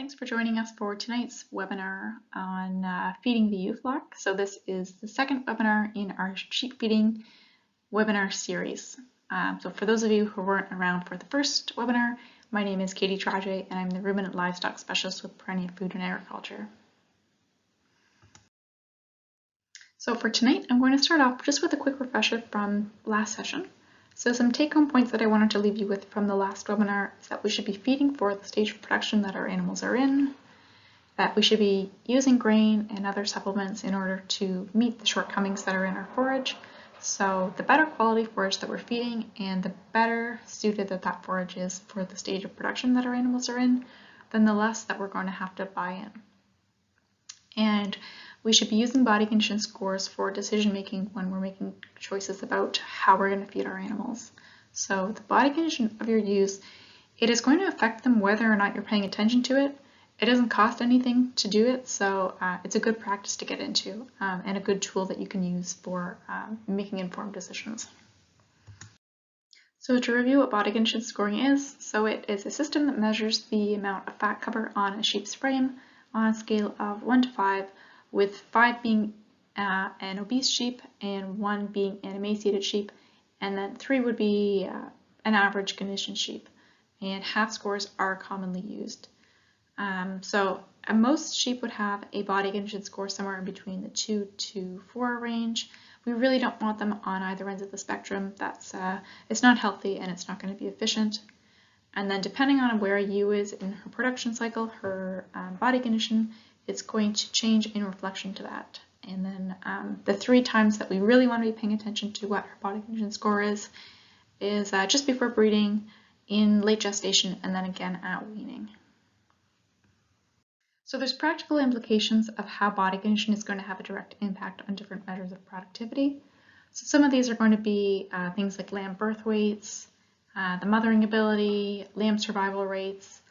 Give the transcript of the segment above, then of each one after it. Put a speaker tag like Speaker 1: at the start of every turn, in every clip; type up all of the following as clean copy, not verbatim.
Speaker 1: Thanks for joining us for tonight's webinar on feeding the ewe flock. So this is the second webinar in our sheep feeding webinar series. So for those of you who weren't around for the first webinar, my name is Katie Traje and I'm the ruminant livestock specialist with Perennia Food and Agriculture. So for tonight, I'm going to start off just with a quick refresher from last session. So some take-home points that I wanted to leave you with from the last webinar is that we should be feeding for the stage of production that our animals are in, that we should be using grain and other supplements in order to meet the shortcomings that are in our forage. So the better quality forage that we're feeding and the better suited that forage is for the stage of production that our animals are in, then the less that we're going to have to buy in. And we should be using body condition scores for decision making when we're making choices about how we're going to feed our animals. So the body condition of your ewes, it is going to affect them whether or not you're paying attention to it. It doesn't cost anything to do it, so it's a good practice to get into and a good tool that you can use for making informed decisions. So to review what body condition scoring is, so it is a system that measures the amount of fat cover on a sheep's frame on a scale of 1 to 5, with 5 being an obese sheep and 1 being an emaciated sheep, and then 3 would be an average condition sheep, and half scores are commonly used. So most sheep would have a body condition score somewhere in between the 2 to 4 range. We really don't want them on either ends of the spectrum. It's not healthy and it's not going to be efficient. And then depending on where a ewe is in her production cycle, her body condition, it's going to change in reflection to that. And then the 3 times that we really want to be paying attention to what her body condition score is just before breeding, in late gestation, and then again at weaning. So there's practical implications of how body condition is going to have a direct impact on different measures of productivity. So some of these are going to be things like lamb birth weights, the mothering ability, lamb survival rates,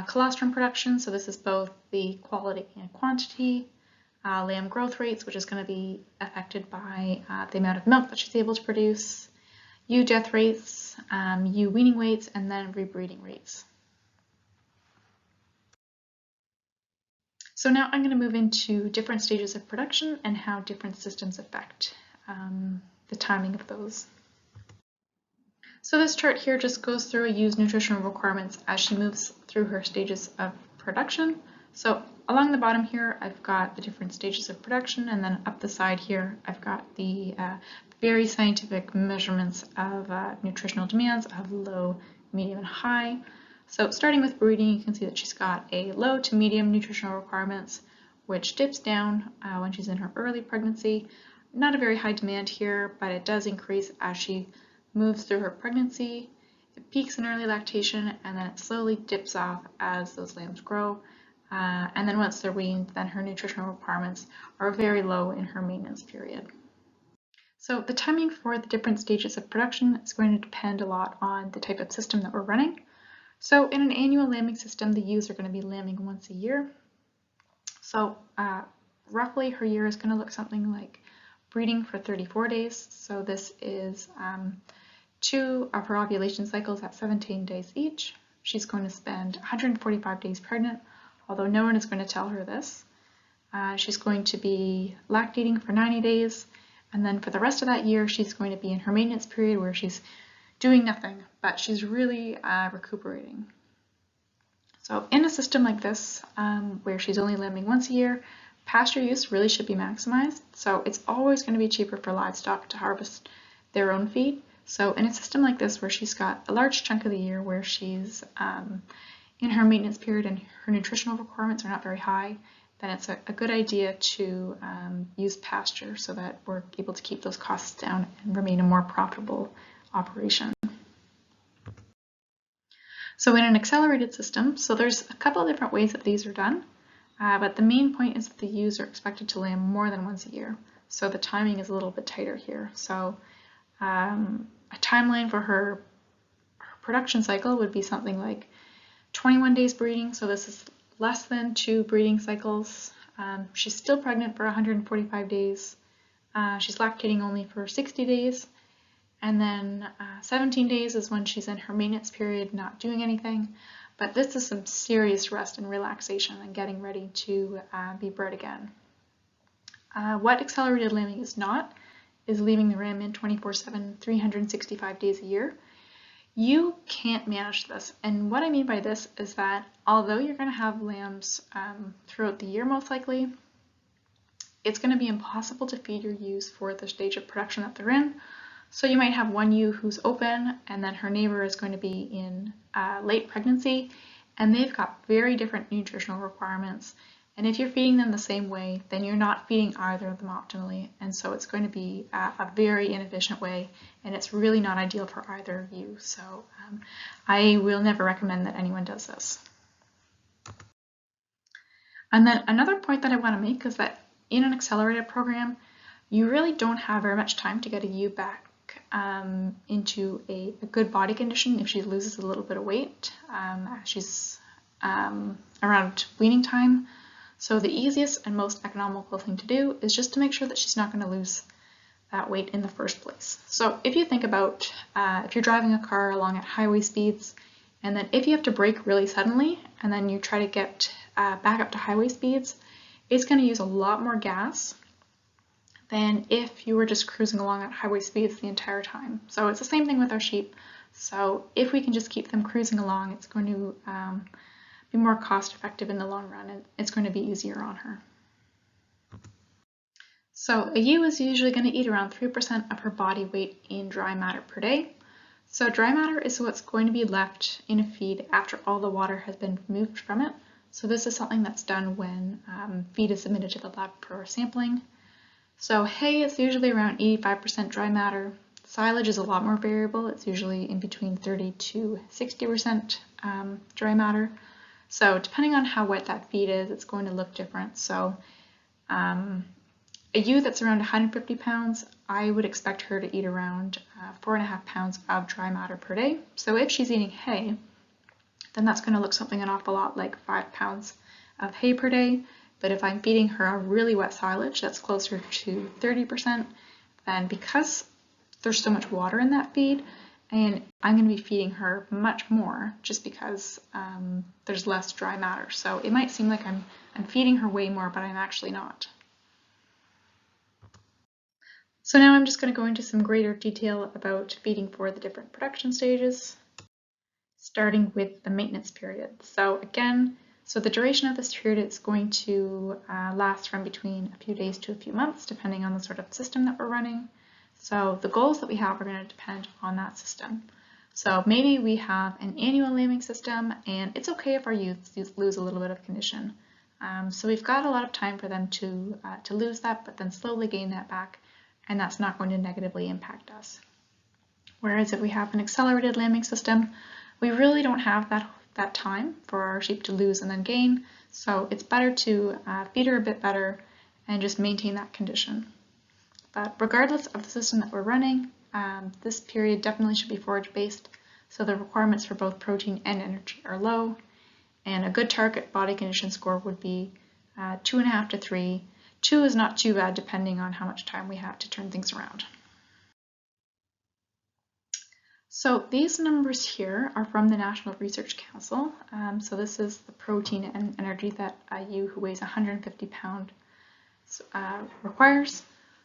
Speaker 1: colostrum production, so this is both the quality and quantity, lamb growth rates, which is going to be affected by the amount of milk that she's able to produce, ewe death rates, ewe weaning weights, and then rebreeding rates. So now I'm going to move into different stages of production and how different systems affect the timing of those. So this chart here just goes through a ewe's nutritional requirements as she moves through her stages of production. So along the bottom here, I've got the different stages of production, and then up the side here, I've got the very scientific measurements of nutritional demands of low, medium, and high. So starting with breeding, you can see that she's got a low to medium nutritional requirements, which dips down when she's in her early pregnancy. Not a very high demand here, but it does increase as she moves through her pregnancy. It peaks in early lactation, and then it slowly dips off as those lambs grow. And then once they're weaned, then her nutritional requirements are very low in her maintenance period. So the timing for the different stages of production is going to depend a lot on the type of system that we're running. So in an annual lambing system, the ewes are going to be lambing once a year. So roughly her year is going to look something like breeding for 34 days. So this is 2 of her ovulation cycles at 17 days each. She's going to spend 145 days pregnant, although no one is going to tell her this. She's going to be lactating for 90 days, and then for the rest of that year, she's going to be in her maintenance period where she's doing nothing, but she's really recuperating. So in a system like this, where she's only lambing once a year, pasture use really should be maximized. So it's always going to be cheaper for livestock to harvest their own feed. So in a system like this, where she's got a large chunk of the year where she's in her maintenance period and her nutritional requirements are not very high, then it's a good idea to use pasture so that we're able to keep those costs down and remain a more profitable operation. So in an accelerated system, so there's a couple of different ways that these are done, but the main point is that the ewes are expected to lamb more than once a year. So the timing is a little bit tighter here. So a timeline for her production cycle would be something like 21 days breeding, so this is less than 2 breeding cycles. She's still pregnant for 145 days. She's lactating only for 60 days. And then 17 days is when she's in her maintenance period, not doing anything. but this is some serious rest and relaxation and getting ready to be bred again. What accelerated lambing is not is leaving the ram in 24/7, 365 days a year. You can't manage this, and what I mean by this is that although you're going to have lambs throughout the year most likely, it's going to be impossible to feed your ewes for the stage of production that they're in. So you might have one ewe who's open, and then her neighbor is going to be in late pregnancy, and they've got very different nutritional requirements. And if you're feeding them the same way, then you're not feeding either of them optimally, and so it's going to be a very inefficient way, and it's really not ideal for either of you. So I will never recommend that anyone does this. And then another point that I want to make is that in an accelerated program, you really don't have very much time to get a ewe back into a good body condition if she loses a little bit of weight. She's around weaning time. So the easiest and most economical thing to do is just to make sure that she's not going to lose that weight in the first place. So if you think about if you're driving a car along at highway speeds, and then if you have to brake really suddenly and then you try to get back up to highway speeds, it's going to use a lot more gas than if you were just cruising along at highway speeds the entire time. So it's the same thing with our sheep. So if we can just keep them cruising along, it's going to be more cost effective in the long run, and it's going to be easier on her. So a ewe is usually going to eat around 3% of her body weight in dry matter per day. So dry matter is what's going to be left in a feed after all the water has been removed from it. So this is something that's done when feed is submitted to the lab for sampling. So hay is usually around 85% dry matter. Silage is a lot more variable. It's usually in between 30 to 60% dry matter. So depending on how wet that feed is, it's going to look different. So a ewe that's around 150 pounds, I would expect her to eat around 4.5 pounds of dry matter per day. So if she's eating hay, then that's going to look something an awful lot like 5 pounds of hay per day. But if I'm feeding her a really wet silage that's closer to 30%, then because there's so much water in that feed, and I'm going to be feeding her much more just because there's less dry matter. So it might seem like I'm feeding her way more, but I'm actually not. So now I'm just going to go into some greater detail about feeding for the different production stages, starting with the maintenance period. So again, the duration of this period is going to last from between a few days to a few months, depending on the sort of system that we're running. So the goals that we have are going to depend on that system. So maybe we have an annual lambing system, and it's okay if our ewes lose a little bit of condition. So we've got a lot of time for them to lose that, but then slowly gain that back, and that's not going to negatively impact us. Whereas if we have an accelerated lambing system, we really don't have that time for our sheep to lose and then gain. So it's better to feed her a bit better and just maintain that condition. But regardless of the system that we're running, this period definitely should be forage-based, so the requirements for both protein and energy are low, and a good target body condition score would be 2.5 to 3. 2 is not too bad depending on how much time we have to turn things around. So these numbers here are from the National Research Council. So this is the protein and energy that a ewe who weighs 150 pounds requires.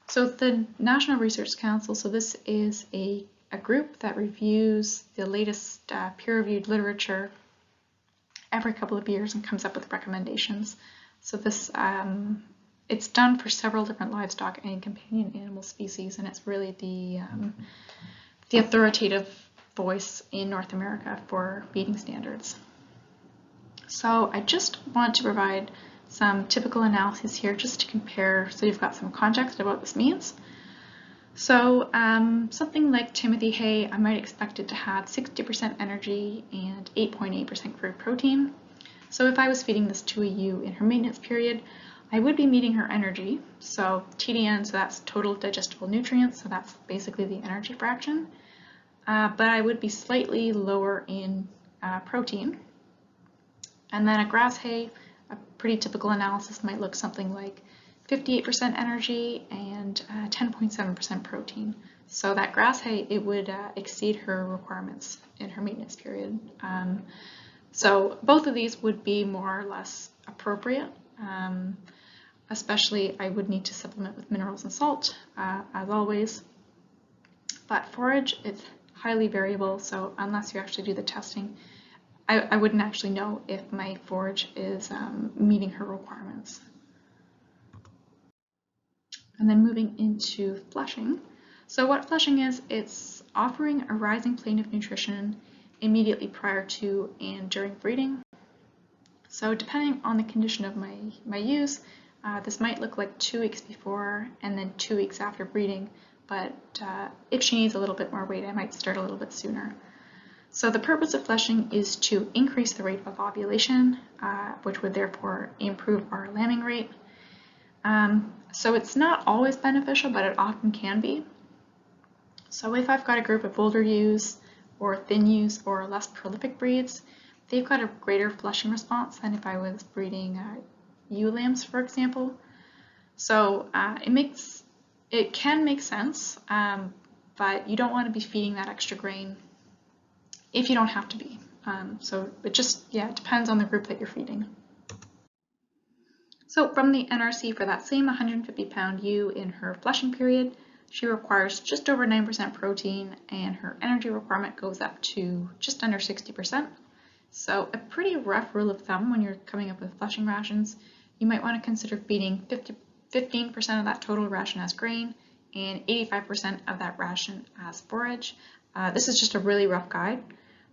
Speaker 1: So the National Research Council, so this is a group that reviews the latest peer-reviewed literature every couple of years and comes up with recommendations. So this it's done for several different livestock and companion animal species, and it's really the authoritative voice in North America for feeding standards. So I just want to provide some typical analysis here just to compare, so you've got some context of what this means. So something like Timothy hay, I might expect it to have 60% energy and 8.8% crude protein. So if I was feeding this to a ewe in her maintenance period, I would be meeting her energy, so TDN, so that's total digestible nutrients, so that's basically the energy fraction, but I would be slightly lower in protein. And then a grass hay, a pretty typical analysis might look something like 58% energy and 10.7% protein. So that grass hay, it would exceed her requirements in her maintenance period. So both of these would be more or less appropriate. Especially I would need to supplement with minerals and salt, as always. But forage, it's highly variable, so unless you actually do the testing, I wouldn't actually know if my forage is meeting her requirements. And then moving into flushing. So what flushing is, it's offering a rising plane of nutrition immediately prior to and during breeding. So depending on the condition of my ewes, this might look like 2 weeks before and then 2 weeks after breeding, but if she needs a little bit more weight, I might start a little bit sooner. So the purpose of flushing is to increase the rate of ovulation, which would therefore improve our lambing rate. So it's not always beneficial, but it often can be. So if I've got a group of older ewes or thin ewes or less prolific breeds, they've got a greater flushing response than if I was breeding ewe lambs, for example. So it can make sense, but you don't want to be feeding that extra grain if you don't have to be. So it just, it depends on the group that you're feeding. So from the NRC, for that same 150-pound ewe in her flushing period, she requires just over 9% protein, and her energy requirement goes up to just under 60%. So a pretty rough rule of thumb when you're coming up with flushing rations, you might want to consider feeding 15% of that total ration as grain and 85% of that ration as forage. This is just a really rough guide.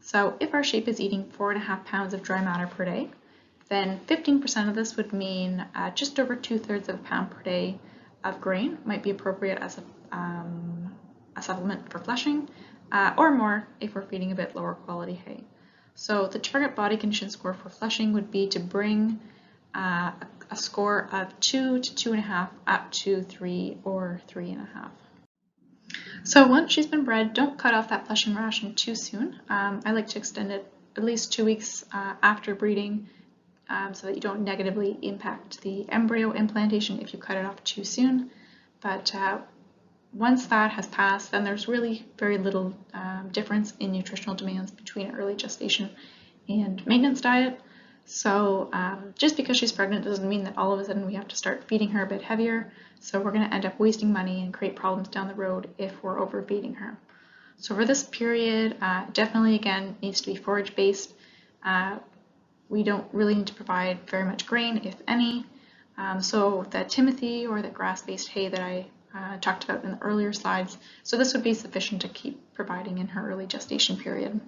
Speaker 1: So if our sheep is eating 4.5 pounds of dry matter per day, then 15% of this would mean just over 2/3 of a pound per day of grain might be appropriate as a supplement for flushing, or more if we're feeding a bit lower quality hay. So the target body condition score for flushing would be to bring a score of 2 to 2.5 up to 3 or 3.5. So once she's been bred, don't cut off that flushing ration too soon. I like to extend it at least 2 weeks after breeding, so that you don't negatively impact the embryo implantation if you cut it off too soon. But once that has passed, then there's really very little difference in nutritional demands between early gestation and maintenance diet. So just because she's pregnant doesn't mean that all of a sudden we have to start feeding her a bit heavier. So we're going to end up wasting money and create problems down the road if we're overfeeding her. So for this period, definitely again needs to be forage based. We don't really need to provide very much grain, if any. So the timothy or the grass-based hay that I talked about in the earlier slides, so this would be sufficient to keep providing in her early gestation period.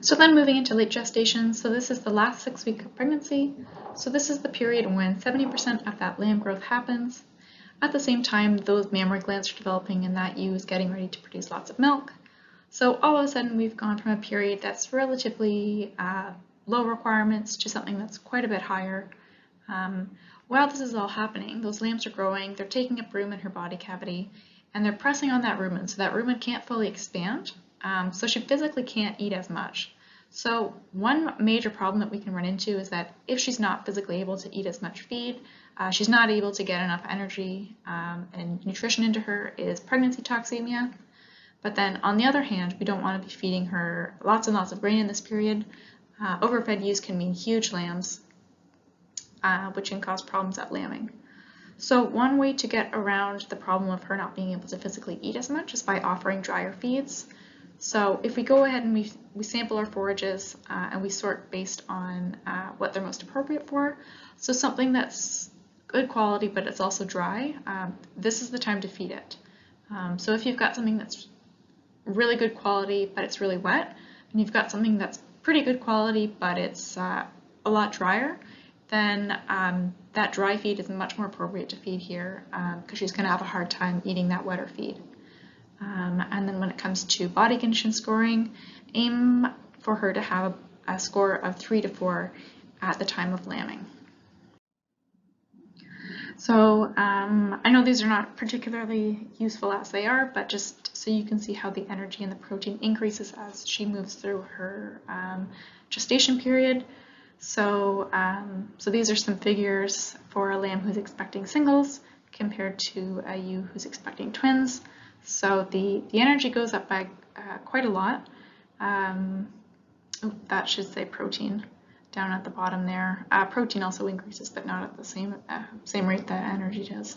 Speaker 1: So then moving into late gestation, so this is the last 6 weeks of pregnancy. So this is the period when 70% of that lamb growth happens. At the same time, those mammary glands are developing and that ewe is getting ready to produce lots of milk. So all of a sudden we've gone from a period that's relatively low requirements to something that's quite a bit higher. While this is all happening, those lambs are growing, they're taking up room in her body cavity, and they're pressing on that rumen, so that rumen can't fully expand, so she physically can't eat as much. So one major problem that we can run into is that if she's not physically able to eat as much feed, she's not able to get enough energy and nutrition into her, is pregnancy toxemia. But then on the other hand, we don't want to be feeding her lots and lots of grain in this period. Overfed ewes can mean huge lambs, which can cause problems at lambing. So one way to get around the problem of her not being able to physically eat as much is by offering drier feeds. So if we go ahead and we sample our forages and we sort based on what they're most appropriate for, so something that's good quality but it's also dry, this is the time to feed it. So if you've got something that's really good quality but it's really wet, and you've got something that's pretty good quality but it's a lot drier, then that dry feed is much more appropriate to feed here because she's going to have a hard time eating that wetter feed. And then when it comes to body condition scoring, aim for her to have a score of 3 to 4 at the time of lambing. So I know these are not particularly useful as they are, but just so you can see how the energy and the protein increases as she moves through her gestation period. So, so these are some figures for a lamb who's expecting singles compared to a ewe who's expecting twins. So the energy goes up by quite a lot. Oh, that should say protein down at the bottom there. Protein also increases, but not at the same rate that energy does.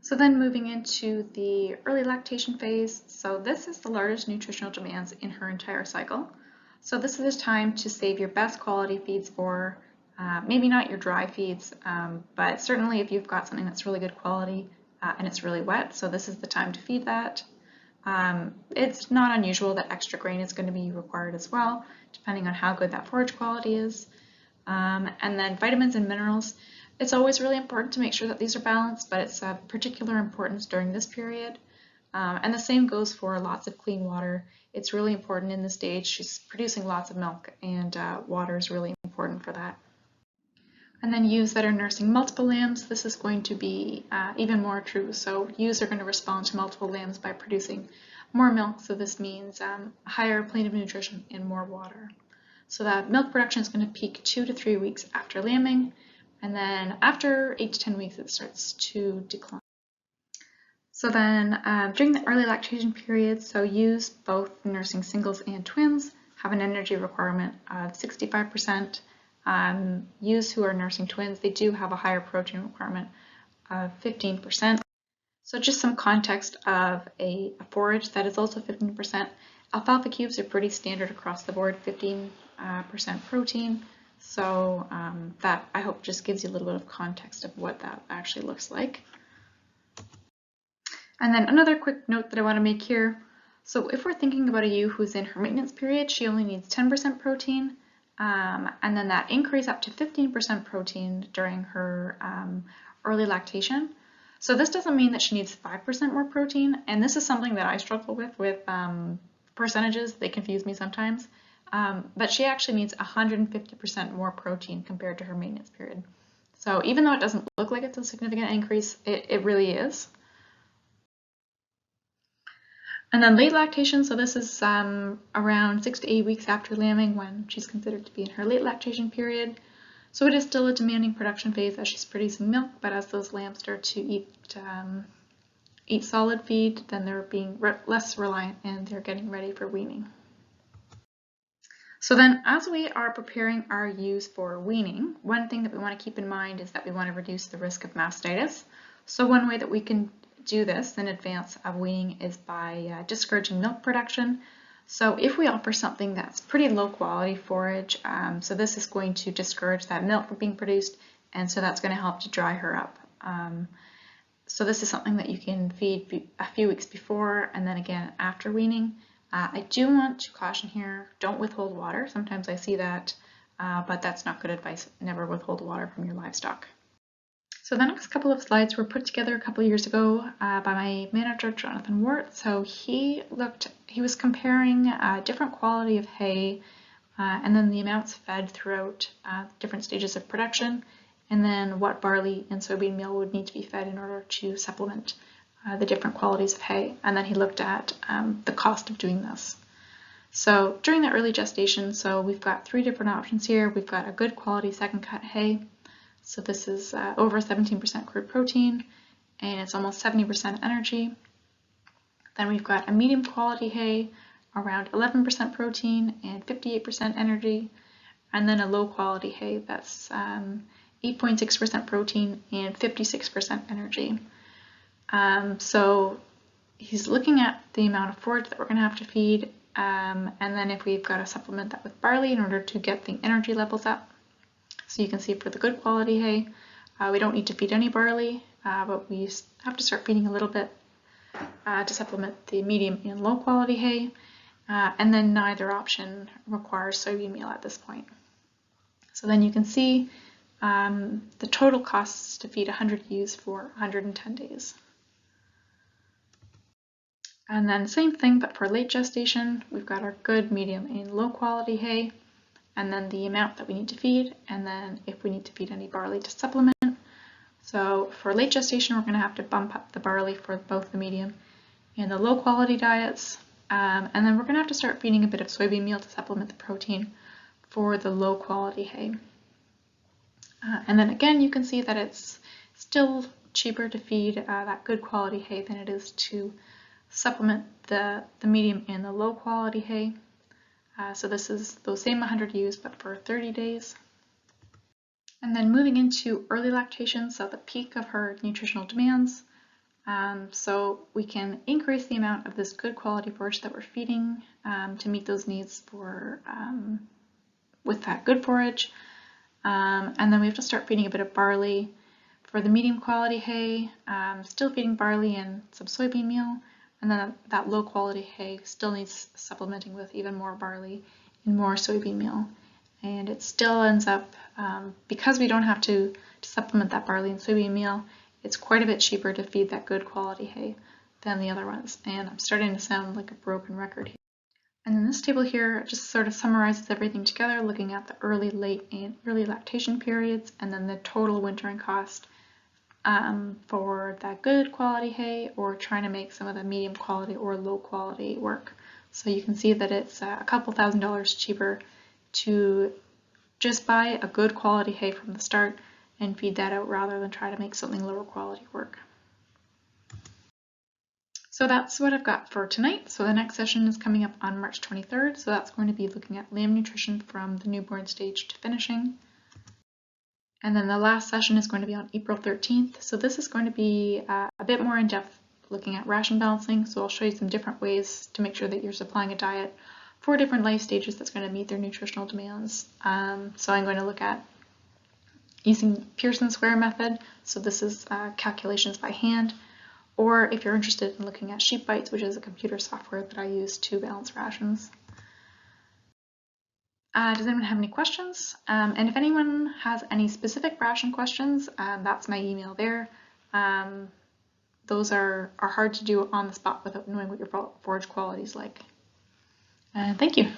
Speaker 1: So then moving into the early lactation phase. So this is the largest nutritional demands in her entire cycle. So this is a time to save your best quality feeds for maybe not your dry feeds, but certainly if you've got something that's really good quality and it's really wet, so this is the time to feed that. It's not unusual that extra grain is going to be required as well, depending on how good that forage quality is. And then vitamins and minerals. It's always really important to make sure that these are balanced, but it's of particular importance during this period. And the same goes for lots of clean water. It's really important in this stage. She's producing lots of milk, and water is really important for that. And then ewes that are nursing multiple lambs, this is going to be even more true. So ewes are going to respond to multiple lambs by producing more milk. So this means a higher plane of nutrition and more water. So that milk production is going to peak 2 to 3 weeks after lambing. And then after 8 to 10 weeks, it starts to decline. So then during the early lactation period, so ewes, both nursing singles and twins, have an energy requirement of 65%. Ewes who are nursing twins, they do have a higher protein requirement of 15%. So just some context of a forage that is also 15%. Alfalfa cubes are pretty standard across the board, 15% protein. So that, I hope, just gives you a little bit of context of what that actually looks like. And then another quick note that I want to make here. So if we're thinking about a ewe who's in her maintenance period, she only needs 10% protein. And then that increase up to 15% protein during her early lactation. So this doesn't mean that she needs 5% more protein. And this is something that I struggle with percentages. They confuse me sometimes. But she actually needs 150% more protein compared to her maintenance period. So even though it doesn't look like it's a significant increase, it really is. And then late lactation, so this is around 6 to 8 weeks after lambing when she's considered to be in her late lactation period. So it is still a demanding production phase as she's producing milk, but as those lambs start to eat solid feed, then they're being less reliant and they're getting ready for weaning. So then as we are preparing our ewes for weaning, one thing that we want to keep in mind is that we want to reduce the risk of mastitis. So one way that we can do this in advance of weaning is by discouraging milk production. So if we offer something that's pretty low quality forage, so this is going to discourage that milk from being produced, and so that's going to help to dry her up. So this is something that you can feed a few weeks before and then again after weaning. I do want to caution here, don't withhold water. Sometimes I see that, but that's not good advice. Never withhold water from your livestock. So the next couple of slides were put together a couple of years ago by my manager, Jonathan Wart. So he was comparing different quality of hay and then the amounts fed throughout different stages of production, and then what barley and soybean meal would need to be fed in order to supplement the different qualities of hay. And then he looked at the cost of doing this. So during the early gestation, so we've got 3 different options here. We've got a good quality second cut hay. So this is over 17% crude protein, and it's almost 70% energy. Then we've got a medium quality hay, around 11% protein and 58% energy. And then a low quality hay that's 8.6% protein and 56% energy. So he's looking at the amount of forage that we're going to have to feed, and then if we've got to supplement that with barley in order to get the energy levels up. So you can see for the good quality hay, we don't need to feed any barley, but we have to start feeding a little bit to supplement the medium and low quality hay, and then neither option requires soybean meal at this point. So then you can see the total costs to feed 100 ewes for 110 days. And then same thing, but for late gestation, we've got our good, medium, and low quality hay, and then the amount that we need to feed, and then if we need to feed any barley to supplement. So for late gestation, we're going to have to bump up the barley for both the medium and the low quality diets, and then we're going to have to start feeding a bit of soybean meal to supplement the protein for the low quality hay. And then again, you can see that it's still cheaper to feed that good quality hay than it is to supplement the medium and the low quality hay. So this is those same 100 ewes, but for 30 days. And then moving into early lactation, so the peak of her nutritional demands. So we can increase the amount of this good quality forage that we're feeding to meet those needs for with that good forage. And then we have to start feeding a bit of barley. For the medium quality hay, still feeding barley and some soybean meal, and then that low quality hay still needs supplementing with even more barley and more soybean meal. And it still ends up, because we don't have to supplement that barley and soybean meal, it's quite a bit cheaper to feed that good quality hay than the other ones. And I'm starting to sound like a broken record here. And then this table here just sort of summarizes everything together, looking at the early, late, and early lactation periods, and then the total wintering cost for that good quality hay, or trying to make some of the medium quality or low quality work. So you can see that it's a couple $1,000s cheaper to just buy a good quality hay from the start and feed that out rather than try to make something lower quality work. So that's what I've got for tonight. So the next session is coming up on March 23rd. So that's going to be looking at lamb nutrition from the newborn stage to finishing. And then the last session is going to be on April 13th. So this is going to be a bit more in depth, looking at ration balancing. So I'll show you some different ways to make sure that you're supplying a diet for different life stages that's going to meet their nutritional demands. So I'm going to look at using Pearson's square method. So this is calculations by hand. Or if you're interested in looking at sheep bites, which is a computer software that I use to balance rations. Does anyone have any questions? And if anyone has any specific ration questions, that's my email there. Those are hard to do on the spot without knowing what your forage quality is like. Thank you.